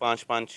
5-5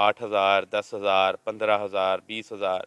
8,000, 10,000, 15,000, 20,000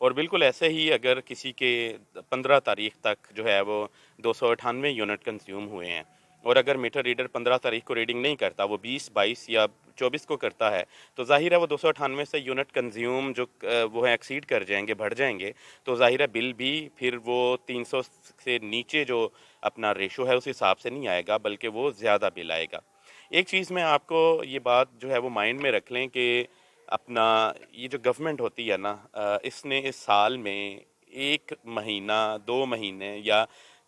اور بالکل ایسے ہی اگر کسی کے 15 تاریخ تک جو ہے وہ 298 یونٹ کنزیوم ہوئے ہیں، اور اگر میٹر ریڈر 15 تاریخ کو ریڈنگ نہیں کرتا، وہ 20 22 یا 24 کو کرتا ہے، تو ظاہر ہے وہ 298 سے یونٹ کنزیوم جو وہ ہیں ایکسیڈ کر جائیں گے، بڑھ جائیں گے، تو ظاہر ہے بل بھی پھر وہ 300 سے نیچے جو اپنا ریشو ہے اس حساب سے نہیں آئے گا، بلکہ وہ زیادہ بل آئے گا۔ ایک چیز میں آپ کو یہ بات جو ہے وہ مائنڈ میں رکھ لیں کہ اپنا یہ جو گورنمنٹ ہوتی ہے نا، اس نے اس سال میں 1 مہینہ 2 مہینے یا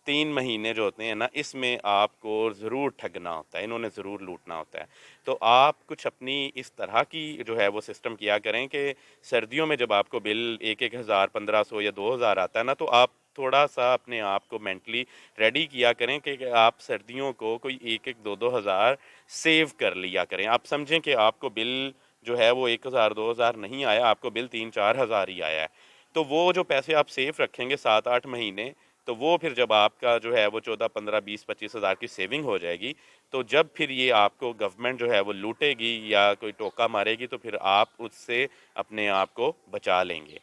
3 مہینے جو ہوتے ہیں نا، اس میں آپ کو ضرور ٹھگنا ہوتا ہے، انہوں نے ضرور لوٹنا ہوتا ہے۔ تو آپ کچھ اپنی اس طرح کی جو ہے وہ سسٹم کیا کریں کہ سردیوں میں جب آپ کو بل 1,000 1,500 یا 2,000 آتا ہے نا، تو آپ تھوڑا سا اپنے آپ کو مینٹلی ریڈی کیا کریں کہ آپ سردیوں کو کوئی 1,000 2,000 سیو کر لیا کریں۔ آپ سمجھیں کہ آپ کو بل جو ہے وہ 1,000 2,000 نہیں آیا، آپ کو بل 3,000 4,000 ہی آیا ہے، تو وہ جو پیسے آپ سیو رکھیں گے 7 8 مہینے، تو وہ پھر جب آپ کا جو ہے وہ 14 15 20 25 ہزار کی سیونگ ہو جائے گی، تو جب پھر یہ آپ کو گورنمنٹ جو ہے وہ لوٹے گی یا کوئی ٹوکا مارے گی، تو پھر آپ اس سے اپنے آپ کو بچا لیں گے۔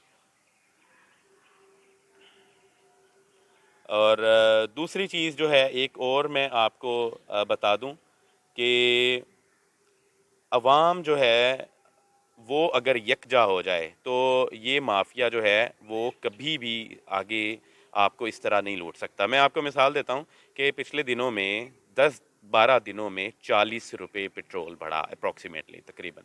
اور دوسری چیز جو ہے ایک اور میں آپ کو بتا دوں کہ عوام جو ہے وہ اگر یکجا ہو جائے تو یہ مافیا جو ہے وہ کبھی بھی آگے آپ کو اس طرح نہیں لوٹ سکتا۔ میں آپ کو مثال دیتا ہوں کہ پچھلے دنوں میں 10 12 دنوں میں 40 روپے پٹرول بڑھا، اپروکسیمیٹلی تقریباً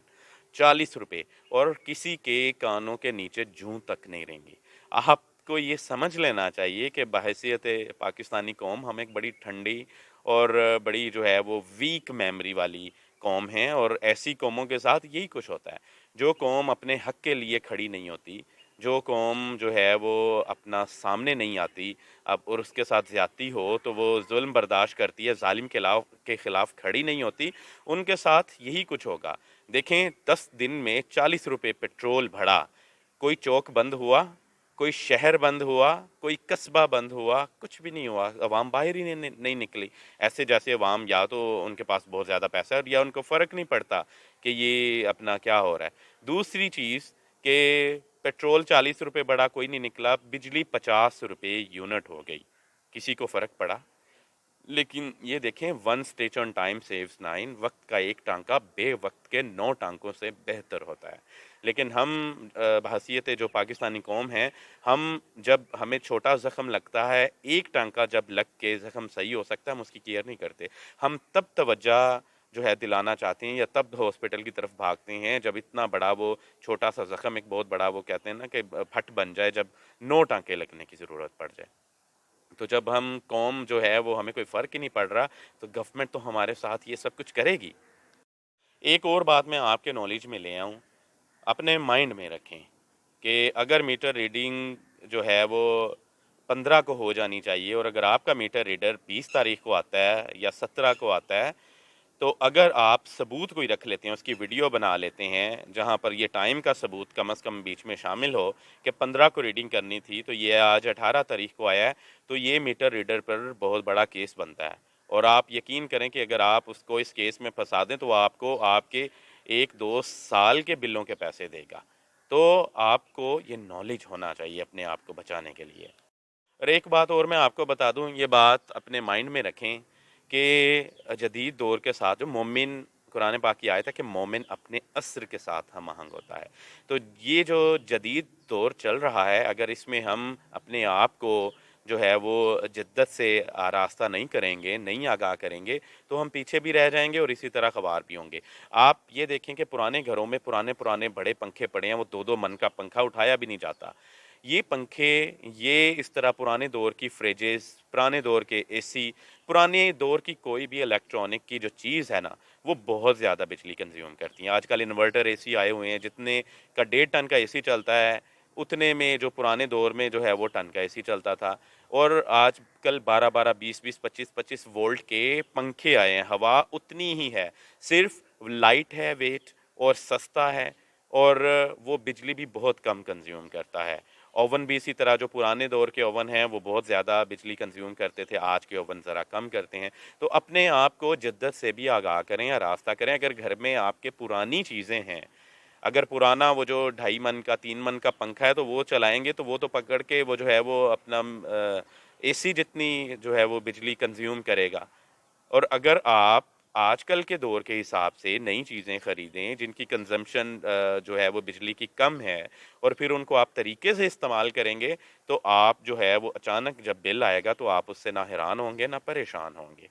40 روپے، اور کسی کے کانوں کے نیچے جوں تک نہیں رہیں گی۔ آپ کو یہ سمجھ لینا چاہیے کہ بحیثیت پاکستانی قوم ہم ایک بڑی ٹھنڈی اور بڑی جو ہے وہ ویک میموری والی قوم ہیں، اور ایسی قوموں کے ساتھ یہی کچھ ہوتا ہے۔ جو قوم اپنے حق کے لیے کھڑی نہیں ہوتی، جو قوم جو ہے وہ اپنا سامنے نہیں آتی، اب اور اس کے ساتھ زیادتی ہو تو وہ ظلم برداشت کرتی ہے، ظالم کے خلاف کھڑی نہیں ہوتی، ان کے ساتھ یہی کچھ ہوگا۔ دیکھیں 10 دن میں 40 روپے پٹرول بڑھا، کوئی چوک بند ہوا، کوئی شہر بند ہوا، کوئی قصبہ بند ہوا، کچھ بھی نہیں ہوا، عوام باہر ہی نہیں نکلی۔ ایسے جیسے عوام یا تو ان کے پاس بہت زیادہ پیسہ ہے، یا ان کو فرق نہیں پڑتا کہ یہ اپنا کیا ہو رہا ہے۔ دوسری چیز کہ پیٹرول 40 روپے بڑھا، کوئی نہیں نکلا، بجلی 50 روپے یونٹ ہو گئی، کسی کو فرق پڑا؟ لیکن یہ دیکھیں، one stitch on time saves 9، وقت کا ایک ٹانکا بے وقت کے 9 ٹانکوں سے بہتر ہوتا ہے۔ لیکن ہم بحیثیت جو پاکستانی قوم ہیں، ہم جب ہمیں چھوٹا زخم لگتا ہے، ایک ٹانکا جب لگ کے زخم صحیح ہو سکتا ہے، ہم اس کی کیئر نہیں کرتے۔ ہم تب توجہ جو ہے دلانا چاہتے ہیں یا تب ہاسپٹل کی طرف بھاگتے ہیں جب اتنا بڑا وہ چھوٹا سا زخم ایک بہت بڑا وہ کہتے ہیں نا کہ پھٹ بن جائے، جب 9 ٹانکے لگنے کی ضرورت پڑ جائے۔ تو جب ہم قوم جو ہے وہ ہمیں کوئی فرق ہی نہیں پڑ رہا، تو گورنمنٹ تو ہمارے ساتھ یہ سب کچھ کرے گی۔ ایک اور بات میں آپ کے نالج میں لے آؤں، اپنے مائنڈ میں رکھیں کہ اگر میٹر ریڈنگ جو ہے وہ 15 کو ہو جانی چاہیے، اور اگر آپ کا میٹر ریڈر 20 تاریخ کو آتا ہے یا 17 کو آتا ہے، تو اگر آپ ثبوت کوئی رکھ لیتے ہیں، اس کی ویڈیو بنا لیتے ہیں جہاں پر یہ ٹائم کا ثبوت کم از کم بیچ میں شامل ہو کہ 15 کو ریڈنگ کرنی تھی، تو یہ آج 18 تاریخ کو آیا ہے، تو یہ میٹر ریڈر پر بہت بڑا کیس بنتا ہے۔ اور آپ یقین کریں کہ اگر آپ اس کو اس کیس میں پھنسا دیں تو وہ آپ کو آپ کے 1 2 سال کے بلوں کے پیسے دے گا۔ تو آپ کو یہ نالج ہونا چاہیے اپنے آپ کو بچانے کے لیے۔ اور ایک بات اور میں آپ کو بتا دوں، یہ بات اپنے مائنڈ میں رکھیں کہ جدید دور کے ساتھ جو مومن، قرآن پاک کی آیت ہے کہ مومن اپنے عصر کے ساتھ ہم آہنگ ہوتا ہے، تو یہ جو جدید دور چل رہا ہے، اگر اس میں ہم اپنے آپ کو جو ہے وہ جدت سے آراستہ نہیں کریں گے، نہیں آگاہ کریں گے، تو ہم پیچھے بھی رہ جائیں گے اور اسی طرح خوار بھی ہوں گے۔ آپ یہ دیکھیں کہ پرانے گھروں میں پرانے بڑے پنکھے پڑے ہیں، وہ 2 2 من کا پنکھا اٹھایا بھی نہیں جاتا۔ یہ پنکھے، یہ اس طرح پرانے دور کی فریجز، پرانے دور کے اے سی، پرانے دور کی کوئی بھی الیکٹرانک کی جو چیز ہے نا، وہ بہت زیادہ بجلی کنزیوم کرتی ہیں۔ آج کل انورٹر اے سی آئے ہوئے ہیں، جتنے کا 1.5 ٹن کا اے سی چلتا ہے، اتنے میں جو پرانے دور میں جو ہے وہ ٹن کا اے سی چلتا تھا۔ اور آج کل 12 12 20 20 25 25 وولٹ کے پنکھے آئے ہیں، ہوا اتنی ہی ہے، صرف لائٹ ہے ویٹ اور سستا ہے، اور وہ بجلی بھی بہت کم کنزیوم کرتا ہے۔ اوون بھی اسی طرح، جو پرانے دور کے اوون ہیں وہ بہت زیادہ بجلی کنزیوم کرتے تھے، آج کے اوون ذرا کم کرتے ہیں۔ تو اپنے آپ کو جدت سے بھی آگاہ کریں، آراستہ کریں۔ اگر گھر میں آپ کے پرانی چیزیں ہیں، اگر پرانا وہ جو 2.5 من کا 3 من کا پنکھا ہے تو وہ چلائیں گے تو وہ تو پکڑ کے وہ جو ہے وہ اپنا اے سی جتنی جو ہے وہ بجلی کنزیوم کرے گا. اور اگر آپ آج کل کے دور کے حساب سے نئی چیزیں خریدیں جن کی کنزمپشن جو ہے وہ بجلی کی کم ہے اور پھر ان کو آپ طریقے سے استعمال کریں گے تو آپ جو ہے وہ اچانک جب بل آئے گا تو آپ اس سے نہ حیران ہوں گے نہ پریشان ہوں گے.